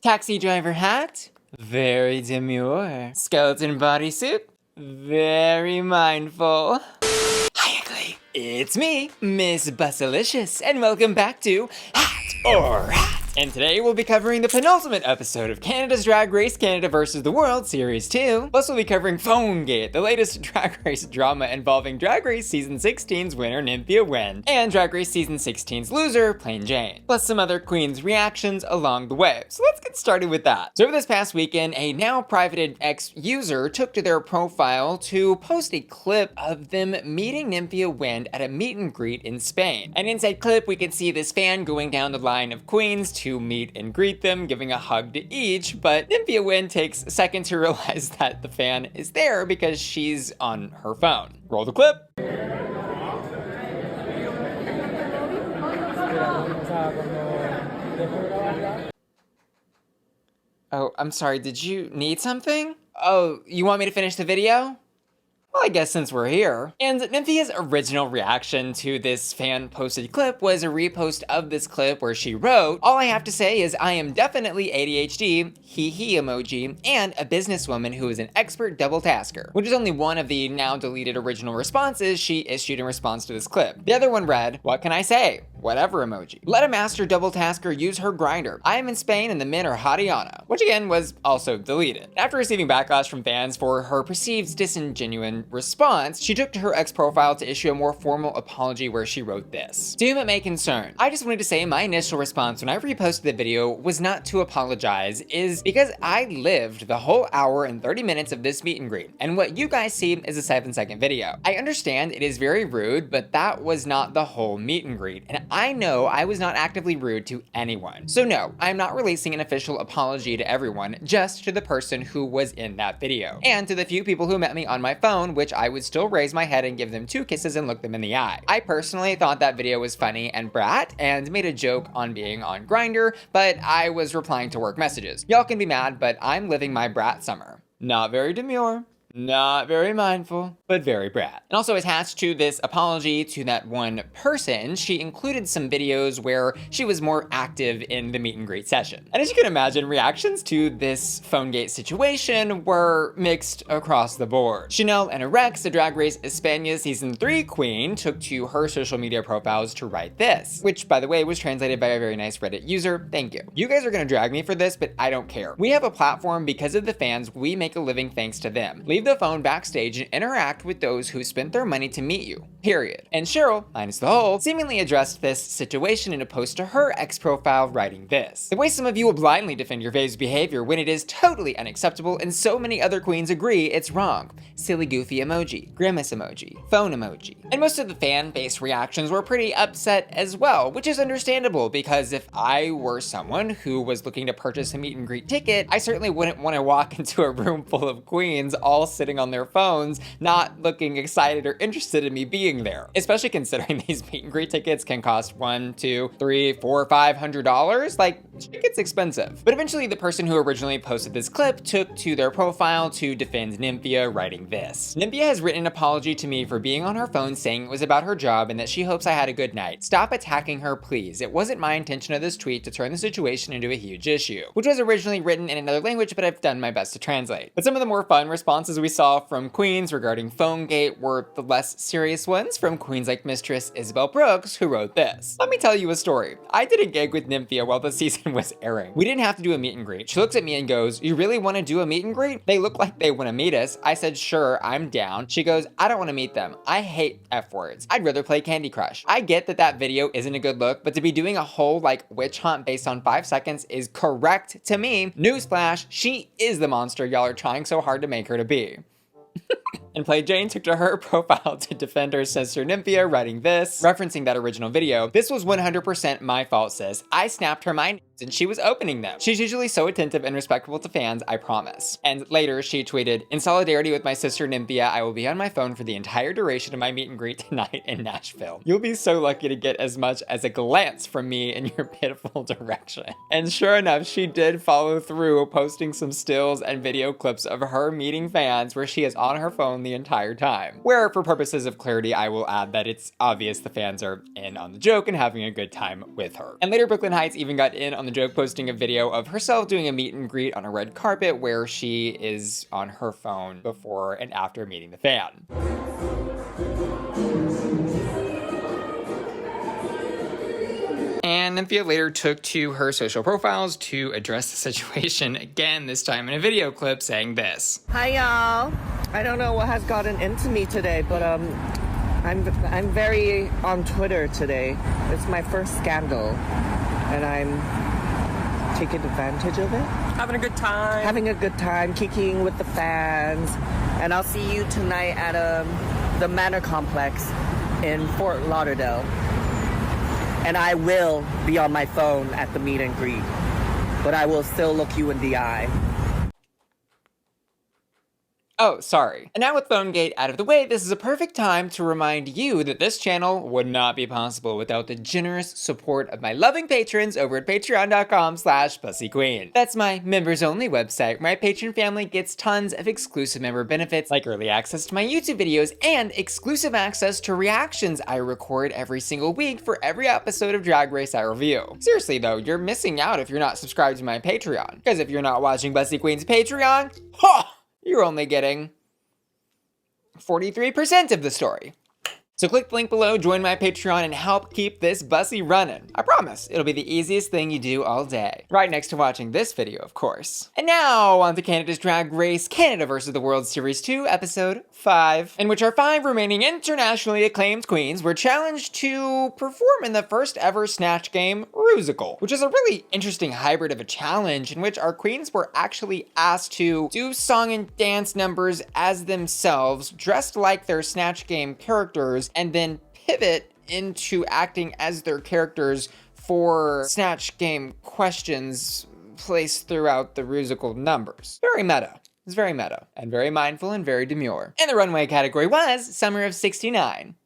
Taxi driver hat? Very demure. Skeleton bodysuit? Very mindful. Hi, ugly. It's me, Miss Bussilicious, and welcome back to Hat or Hat. And today we'll be covering the penultimate episode of Canada's Drag Race Canada vs. the World Series 2. Plus we'll be covering PhoneGate, the latest Drag Race drama involving Drag Race Season 16's winner Nymphia Wind, and Drag Race Season 16's loser, Plain Jane. Plus some other queens' reactions along the way. So let's get started with that. So over this past weekend, a now privated ex-user took to their profile to post a clip of them meeting Nymphia Wind at a meet and greet in Spain. And in said clip, we could see this fan going down the line of queens to meet and greet them, giving a hug to each, but Nymphia Wind takes a second to realize that the fan is there because she's on her phone. Roll the clip. Oh, I'm sorry, did you need something? Oh, you want me to finish the video? Well, I guess since we're here. And Nymphia's original reaction to this fan-posted clip was a repost of this clip where she wrote, "All I have to say is I am definitely ADHD, hee emoji, and a businesswoman who is an expert double tasker," which is only one of the now deleted original responses she issued in response to this clip. The other one read, "What can I say? Whatever emoji. Let a master double tasker use her grinder. I am in Spain and the men are Hadiana," which again was also deleted. After receiving backlash from fans for her perceived disingenuous response, she took to her ex profile to issue a more formal apology where she wrote this. "To whom it may concern, I just wanted to say my initial response when I reposted the video was not to apologize, is because I lived the whole hour and 30 minutes of this meet and greet, and what you guys see is a 7-second video. I understand it is very rude, but that was not the whole meet and greet, and I know I was not actively rude to anyone. So no, I'm not releasing an official apology to everyone, just to the person who was in that video. And to the few people who met me on my phone, which I would still raise my head and give them 2 kisses and look them in the eye. I personally thought that video was funny and brat, and made a joke on being on Grindr, but I was replying to work messages. Y'all can be mad, but I'm living my brat summer." Not very demure. Not very mindful, but very brat. And also attached to this apology to that one person, she included some videos where she was more active in the meet and greet session. And as you can imagine, reactions to this PhoneGate situation were mixed across the board. Chanel and Rex, the Drag Race España Season 3 queen, took to her social media profiles to write this, which by the way was translated by a very nice Reddit user. Thank you. "You guys are gonna drag me for this, but I don't care. We have a platform because of the fans. We make a living thanks to them. Leave the phone backstage and interact with those who spent their money to meet you. Period." And Cheryl, minus the hole, seemingly addressed this situation in a post to her ex profile, writing this: "The way some of you will blindly defend your fave's behavior when it is totally unacceptable and so many other queens agree it's wrong. Silly goofy emoji, grimace emoji, phone emoji." And most of the fan-based reactions were pretty upset as well, which is understandable because if I were someone who was looking to purchase a meet and greet ticket, I certainly wouldn't want to walk into a room full of queens all sitting on their phones, not looking excited or interested in me being there. Especially considering these meet and greet tickets can cost $1, $2, $3, $4, $500. Like, shit gets expensive. But eventually the person who originally posted this clip took to their profile to defend Nymphia, writing this: "Nymphia has written an apology to me for being on her phone saying it was about her job and that she hopes I had a good night. Stop attacking her, please. It wasn't my intention of this tweet to turn the situation into a huge issue," which was originally written in another language, but I've done my best to translate. But some of the more fun responses we saw from queens regarding PhoneGate were the less serious ones from queens like Mistress Isabelle Brooks, who wrote this: "Let me tell you a story. I did a gig with Nymphia while the season was airing. We didn't have to do a meet and greet. She looks at me and goes, 'You really want to do a meet and greet? They look like they want to meet us.' I said, 'Sure, I'm down.' She goes, 'I don't want to meet them. I hate F words. I'd rather play Candy Crush.' I get that that video isn't a good look, but to be doing a whole like witch hunt based on 5 seconds is correct to me. Newsflash, she is the monster y'all are trying so hard to make her to be." And Plain Jane took to her profile to defend her sister Nymphia, writing this, referencing that original video: "This was 100% my fault, sis. I snapped her mind and she was opening them. She's usually so attentive and respectful to fans, I promise." And later she tweeted, "In solidarity with my sister Nymphia, I will be on my phone for the entire duration of my meet and greet tonight in Nashville. You'll be so lucky to get as much as a glance from me in your pitiful direction." And sure enough, she did follow through, posting some stills and video clips of her meeting fans where she is on her phone the the entire time. Where, for purposes of clarity, I will add that it's obvious the fans are in on the joke and having a good time with her. And later, Brooke Lynn Hytes even got in on the joke, posting a video of herself doing a meet and greet on a red carpet where she is on her phone before and after meeting the fan. And Nymphia later took to her social profiles to address the situation again, this time in a video clip saying this. Hi y'all. I don't know what has gotten into me today, but I'm very on Twitter today. It's my first scandal, and I'm taking advantage of it. Having a good time. Having a good time, kicking with the fans. And I'll see you tonight at the Manor Complex in Fort Lauderdale. And I will be on my phone at the meet and greet, but I will still look you in the eye. Oh, sorry. And now with PhoneGate out of the way, this is a perfect time to remind you that this channel would not be possible without the generous support of my loving patrons over at patreon.com/bussyqueen. That's my members-only website where my patron family gets tons of exclusive member benefits like early access to my YouTube videos and exclusive access to reactions I record every single week for every episode of Drag Race I review. Seriously though, you're missing out if you're not subscribed to my Patreon. Because if you're not watching Bussy Queen's Patreon, you're only getting 43% of the story. So click the link below, join my Patreon, and help keep this Bussy running. I promise, it'll be the easiest thing you do all day. Right next to watching this video, of course. And now, on to Canada's Drag Race, Canada vs. the World Series 2, Episode 5, in which our 5 remaining internationally acclaimed queens were challenged to perform in the first ever Snatch Game Rusical, which is a really interesting hybrid of a challenge in which our queens were actually asked to do song and dance numbers as themselves, dressed like their Snatch Game characters, and then pivot into acting as their characters for Snatch Game questions placed throughout the Rusical numbers. Very meta. It's very meta, and very mindful, and very demure. And the runway category was Summer of '69.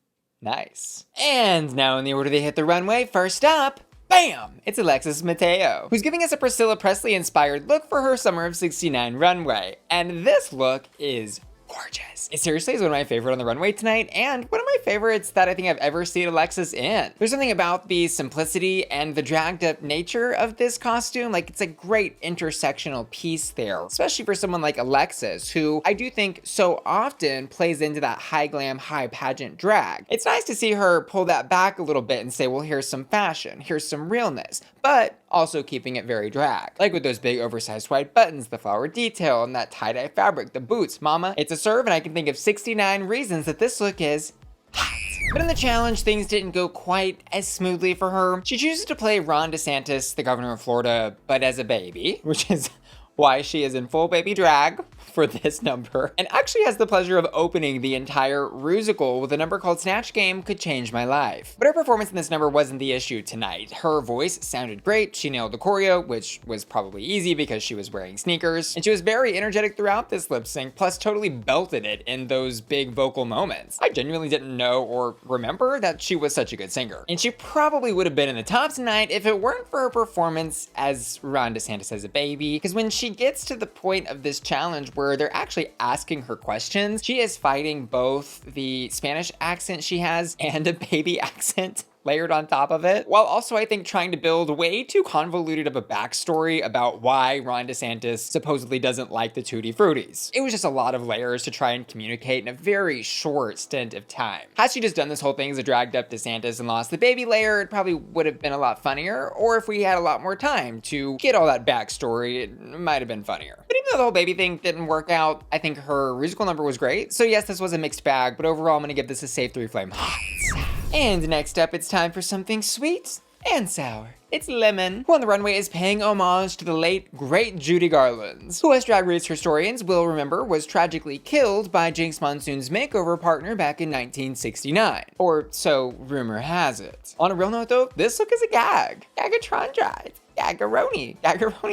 Nice. And now in the order they hit the runway, first up, bam! It's Alexis Mateo, who's giving us a Priscilla Presley-inspired look for her Summer of '69 runway. And this look is gorgeous. It seriously is one of my favorite on the runway tonight, and one of my favorites that I think I've ever seen Alexis in. There's something about the simplicity and the dragged up nature of this costume. Like, it's a great intersectional piece there, especially for someone like Alexis, who I do think so often plays into that high glam, high pageant drag. It's nice to see her pull that back a little bit and say, well, here's some fashion, here's some realness, but also keeping it very drag. Like with those big oversized white buttons, the flower detail, and that tie-dye fabric, the boots. Mama, it's a serve, and I can think of 69 reasons that this look is hot. But in the challenge, things didn't go quite as smoothly for her. She chooses to play Ron DeSantis, the governor of Florida, but as a baby, which is why she is in full baby drag for this number, and actually has the pleasure of opening the entire Rusical with a number called Snatch Game Could Change My Life. But her performance in this number wasn't the issue tonight. Her voice sounded great, she nailed the choreo, which was probably easy because she was wearing sneakers, and she was very energetic throughout this lip sync, plus totally belted it in those big vocal moments. I genuinely didn't know or remember that she was such a good singer. And she probably would have been in the top tonight if it weren't for her performance as Ron DeSantis as a baby, because when she gets to the point of this challenge where they're actually asking her questions, she is fighting both the Spanish accent she has and a baby accent layered on top of it, while also, I think, trying to build way too convoluted of a backstory about why Ron DeSantis supposedly doesn't like the Tutti Fruttis. It was just a lot of layers to try and communicate in a very short stint of time. Had she just done this whole thing as a dragged up DeSantis and lost the baby layer, it probably would have been a lot funnier, or if we had a lot more time to get all that backstory, it might have been funnier. But even though the whole baby thing didn't work out, I think her Rusical number was great. So yes, this was a mixed bag, but overall I'm gonna give this a safe 3 flame hot. And next up, it's time for something sweet and sour. It's Lemon, who on the runway is paying homage to the late, great Judy Garland, who, as Drag Race historians will remember, was tragically killed by Jinx Monsoon's makeover partner back in 1969. Or so rumor has it. On a real note though, this look is a gag. Gagatron drive. Gaggaroni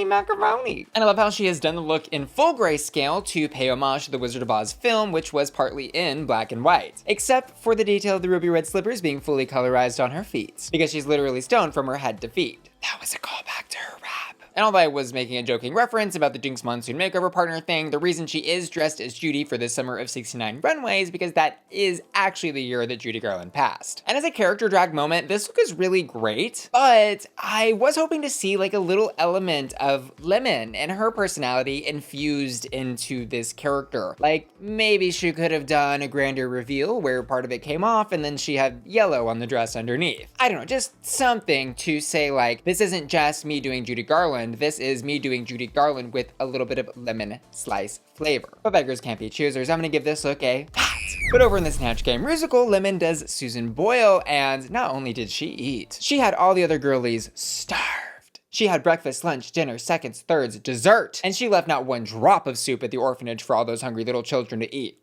macaroni. And I love how she has done the look in full grayscale to pay homage to the Wizard of Oz film, which was partly in black and white, except for the detail of the ruby red slippers being fully colorized on her feet, because she's literally stoned from her head to feet. That was a callback to her rap. And although I was making a joking reference about the Jinx Monsoon makeover partner thing, the reason she is dressed as Judy for this summer of 69 runway is because that is actually the year that Judy Garland passed. And as a character drag moment, this look is really great, but I was hoping to see like a little element of Lemon and her personality infused into this character. Like maybe she could have done a grander reveal where part of it came off and then she had yellow on the dress underneath. I don't know, just something to say like, this isn't just me doing Judy Garland, this is me doing Judy Garland with a little bit of lemon slice flavor. But beggars can't be choosers, I'm gonna give this look a pat. But over in the Snatch Game Rusical, Lemon does Susan Boyle, and not only did she eat, she had all the other girlies starved. She had breakfast, lunch, dinner, seconds, thirds, dessert, and she left not one drop of soup at the orphanage for all those hungry little children to eat.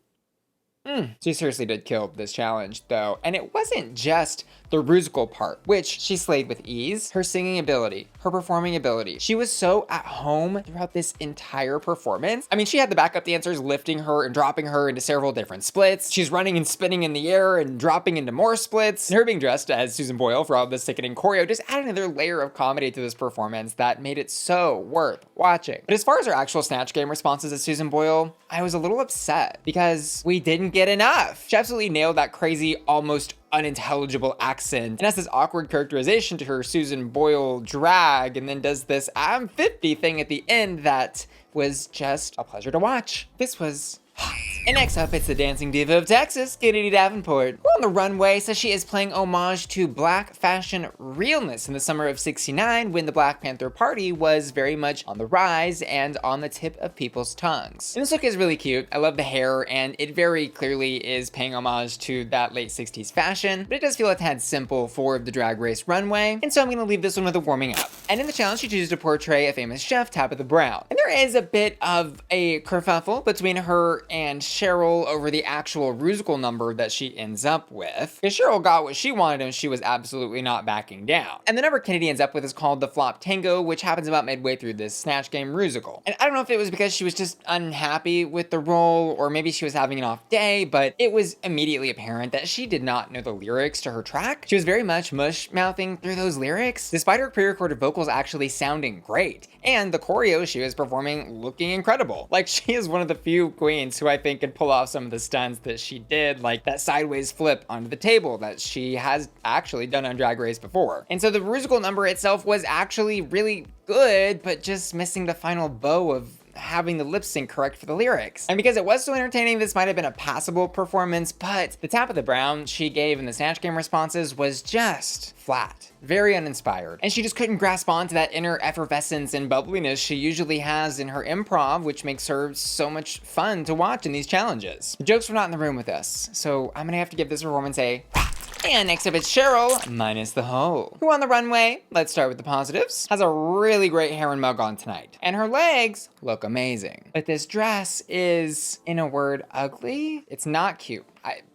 She seriously did kill this challenge though, and it wasn't just the Rusical part, which she slayed with ease. Her singing ability, her performing ability. She was so at home throughout this entire performance. I mean, she had the backup dancers lifting her and dropping her into several different splits. She's running and spinning in the air and dropping into more splits. And her being dressed as Susan Boyle for all this sickening choreo just added another layer of comedy to this performance that made it so worth watching. But as far as her actual Snatch Game responses as Susan Boyle, I was a little upset because we didn't get enough. She absolutely nailed that crazy, almost unintelligible accent and has this awkward characterization to her Susan Boyle drag, and then does this I'm 50 thing at the end that was just a pleasure to watch. This was hot. And next up, it's the dancing diva of Texas, Kennedy Davenport, who on the runway says she is playing homage to Black fashion realness in the summer of 69 when the Black Panther Party was very much on the rise and on the tip of people's tongues. And this look is really cute. I love the hair, and it very clearly is paying homage to that late 60s fashion, but it does feel a tad simple for the Drag Race runway, and so I'm gonna leave this one with a warming up. And in the challenge, she chooses to portray a famous chef, Tabitha Brown. And there is a bit of a kerfuffle between her and Cheryl over the actual Rusical number that she ends up with. Because Cheryl got what she wanted and she was absolutely not backing down. And the number Kennedy ends up with is called the Flop Tango, which happens about midway through this Snatch Game Rusical. And I don't know if it was because she was just unhappy with the role, or maybe she was having an off day, but it was immediately apparent that she did not know the lyrics to her track. She was very much mush-mouthing through those lyrics, despite her pre-recorded vocals actually sounding great. And the choreo she was performing looking incredible. Like, she is one of the few queens who I think could pull off some of the stunts that she did, like that sideways flip onto the table that she has actually done on Drag Race before. And so the Rusical number itself was actually really good, but just missing the final bow of having the lip sync correct for the lyrics. And because it was so entertaining, this might have been a passable performance, but the Tabitha Brown she gave in the Snatch Game responses was just flat, very uninspired. And she just couldn't grasp onto that inner effervescence and bubbliness she usually has in her improv, which makes her so much fun to watch in these challenges. The jokes were not in the room with us, so I'm gonna have to give this performance a pat. And next up it's Cheryl, minus the hoe, who on the runway, let's start with the positives, has a really great hair and mug on tonight. And her legs look amazing. But this dress is, in a word, ugly. It's not cute.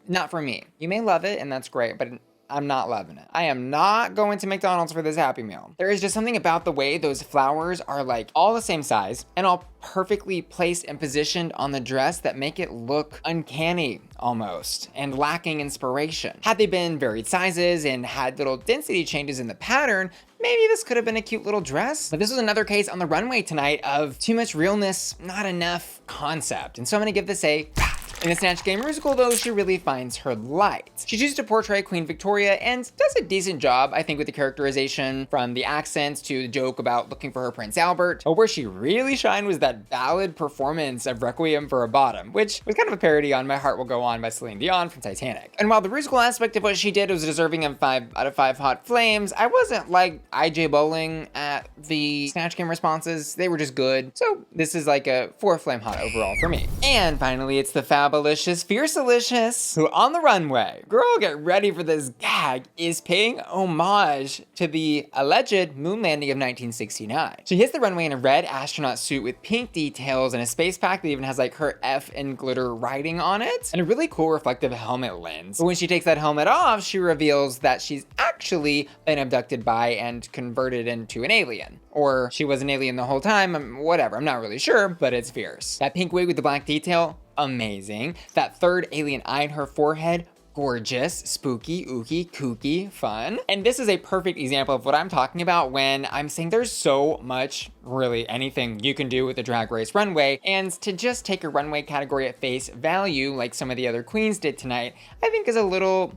Not for me. You may love it and that's great, but I'm not loving it. I am not going to McDonald's for this Happy Meal. There is just something about the way those flowers are like all the same size and all perfectly placed and positioned on the dress that make it look uncanny almost and lacking inspiration. Had they been varied sizes and had little density changes in the pattern, maybe this could have been a cute little dress. But this was another case on the runway tonight of too much realness, not enough concept. And so I'm gonna give this a pat. In the Snatch Game Rusical though, she really finds her light. She chooses to portray Queen Victoria and does a decent job, I think, with the characterization, from the accents to the joke about looking for her Prince Albert. But where she really shined was that ballad performance of Requiem for a Bottom, which was kind of a parody on My Heart Will Go On by Celine Dion from Titanic. And while the Rusical aspect of what she did was deserving of 5 out of 5 hot flames, I wasn't like IJ Bowling at the Snatch Game responses. They were just good. So this is like a 4 flame hot overall for me. And finally, it's the Fabulous Fiercalicious, who on the runway, girl, get ready for this gag, is paying homage to the alleged moon landing of 1969. She hits the runway in a red astronaut suit with pink details and a space pack that even has like her F in glitter writing on it, and a really cool reflective helmet lens. But when she takes that helmet off, she reveals that she's actually been abducted by and converted into an alien. Or she was an alien the whole time, whatever, I'm not really sure, but it's fierce. That pink wig with the black detail, amazing. That third alien eye in her forehead, gorgeous, spooky, ooky, kooky, fun. And this is a perfect example of what I'm talking about when I'm saying there's so much, really anything you can do with the Drag Race runway, and to just take a runway category at face value like some of the other queens did tonight, I think is a little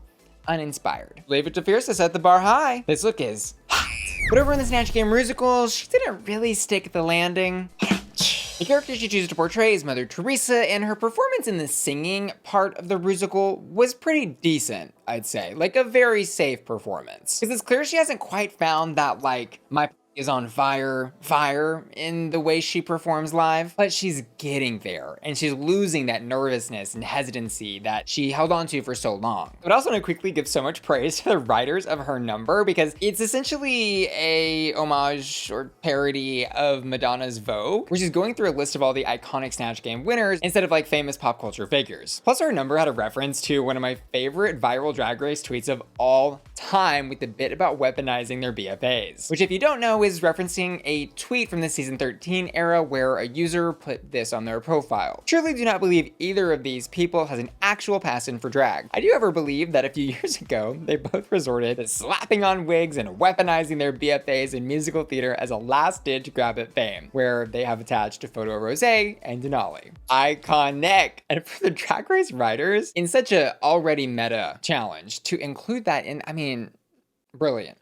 uninspired. Leave it to Fierce to set the bar high. This look is hot. But over in the Snatch Game Rusical, she didn't really stick the landing. The character she chooses to portray is Mother Teresa, and her performance in the singing part of the Rusical was pretty decent, I'd say. Like a very safe performance. Because it's clear she hasn't quite found that, like, my is on fire in the way she performs live, but she's getting there, and she's losing that nervousness and hesitancy that she held on to for so long. But I also want to quickly give so much praise to the writers of her number, because it's essentially a homage or parody of Madonna's Vogue, where she's going through a list of all the iconic Snatch Game winners instead of like famous pop culture figures. Plus her number had a reference to one of my favorite viral Drag Race tweets of all time, with the bit about weaponizing their BFAs, which if you don't know is referencing a tweet from the season 13 era where a user put this on their profile. Truly do not believe either of these people has an actual passion for drag. I do ever believe that a few years ago, they both resorted to slapping on wigs and weaponizing their BFAs in musical theater as a last ditch grab at fame, where they have attached a photo of Rose and Denali. Iconic! And for the Drag Race writers, in such a already meta challenge, to include that in, I mean, brilliant.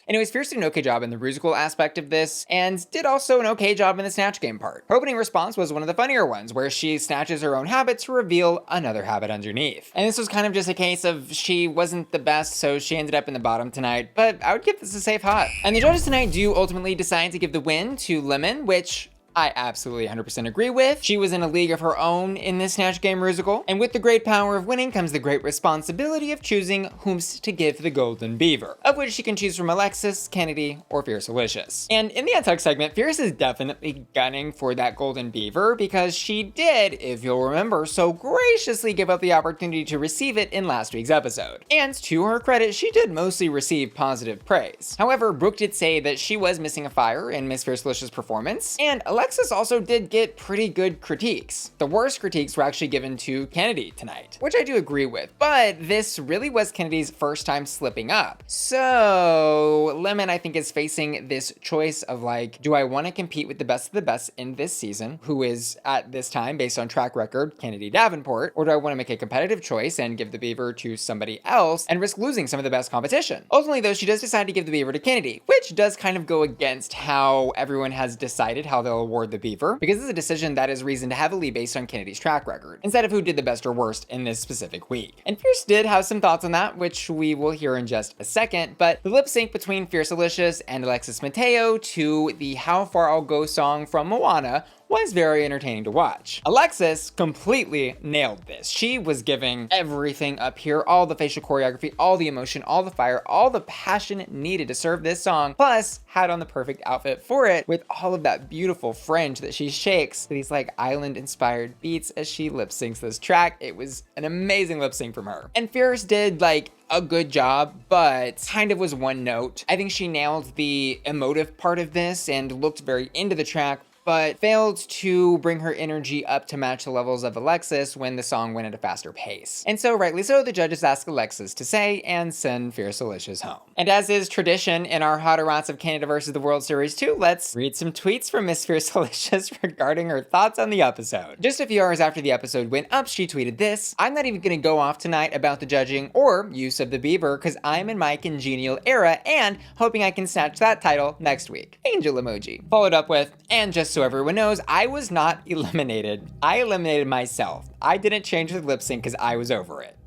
Anyways, Fierce did an okay job in the Rusical aspect of this, and did also an okay job in the Snatch Game part. Her opening response was one of the funnier ones, where she snatches her own habit to reveal another habit underneath. And this was kind of just a case of she wasn't the best, so she ended up in the bottom tonight, but I would give this a safe hot. And the judges tonight do ultimately decide to give the win to Lemon, which I absolutely 100% agree with. She was in a league of her own in this Snatch Game Rusical, and with the great power of winning comes the great responsibility of choosing whomst to give the Golden Beaver, of which she can choose from Alexis, Kennedy, or Fiercalicious. And in the Untucked segment, Fierce is definitely gunning for that Golden Beaver because she did, if you'll remember, so graciously give up the opportunity to receive it in last week's episode. And to her credit, she did mostly receive positive praise. However, Brooke did say that she was missing a fire in Miss Fiercalicious' performance, and Alexis also did get pretty good critiques. The worst critiques were actually given to Kennedy tonight, which I do agree with, but this really was Kennedy's first time slipping up. So Lemon, I think, is facing this choice of like, do I want to compete with the best of the best in this season, who is at this time, based on track record, Kennedy Davenport, or do I want to make a competitive choice and give the Beaver to somebody else and risk losing some of the best competition? Ultimately though, she does decide to give the Beaver to Kennedy, which does kind of go against how everyone has decided how they'll award the Beaver, because this is a decision that is reasoned heavily based on Kennedy's track record, instead of who did the best or worst in this specific week. And Fierce did have some thoughts on that, which we will hear in just a second, but the lip sync between Fiercalicious and Alexis Mateo to the How Far I'll Go song from Moana was very entertaining to watch. Alexis completely nailed this. She was giving everything up here, all the facial choreography, all the emotion, all the fire, all the passion needed to serve this song, plus had on the perfect outfit for it with all of that beautiful fringe that she shakes to these like island inspired beats as she lip syncs this track. It was an amazing lip sync from her. And Fierce did like a good job, but kind of was one note. I think she nailed the emotive part of this and looked very into the track, but failed to bring her energy up to match the levels of Alexis when the song went at a faster pace. And so, rightly so, the judges asked Alexis to say and send Fiercalicious home. And as is tradition in our Hot or Rots of Canada vs. the World Series 2, let's read some tweets from Miss Fiercalicious regarding her thoughts on the episode. Just a few hours after the episode went up, she tweeted this: "I'm not even gonna go off tonight about the judging or use of the Beaver because I'm in my congenial era and hoping I can snatch that title next week. Angel emoji." Followed up with, "And just so everyone knows, I was not eliminated. I eliminated myself. I didn't change the lip sync because I was over it."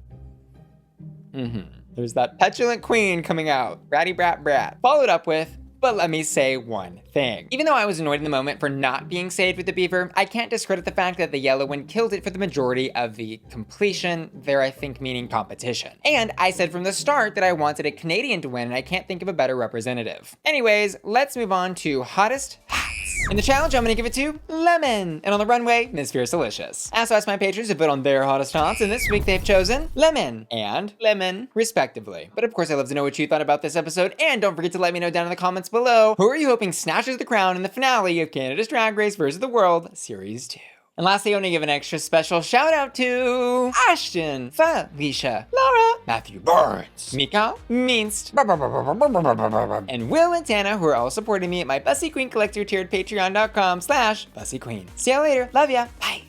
There's that petulant queen coming out. Bratty brat brat. Followed up with, "But let me say one thing. Even though I was annoyed in the moment for not being saved with the Beaver, I can't discredit the fact that the yellow one killed it for the majority of the completion," there I think meaning competition. "And I said from the start that I wanted a Canadian to win, and I can't think of a better representative." Anyways, let's move on to hottest hats. In the challenge, I'm gonna give it to Lemon. And on the runway, Miss Fiercalicious. I also asked my patrons to vote on their hottest haunts, and this week they've chosen Lemon and Lemon, respectively. But of course, I'd love to know what you thought about this episode, and don't forget to let me know down in the comments below, who are you hoping snatches the crown in the finale of Canada's Drag Race vs. the World Series 2? And lastly, I want to give an extra special shout out to Ashton, Felicia, Laura, Matthew Burns, Mika, Minst, and Will and Tana, who are all supporting me at my Bussy Queen Collector tier at patreon.com/BussyQueen. See y'all later. Love ya. Bye.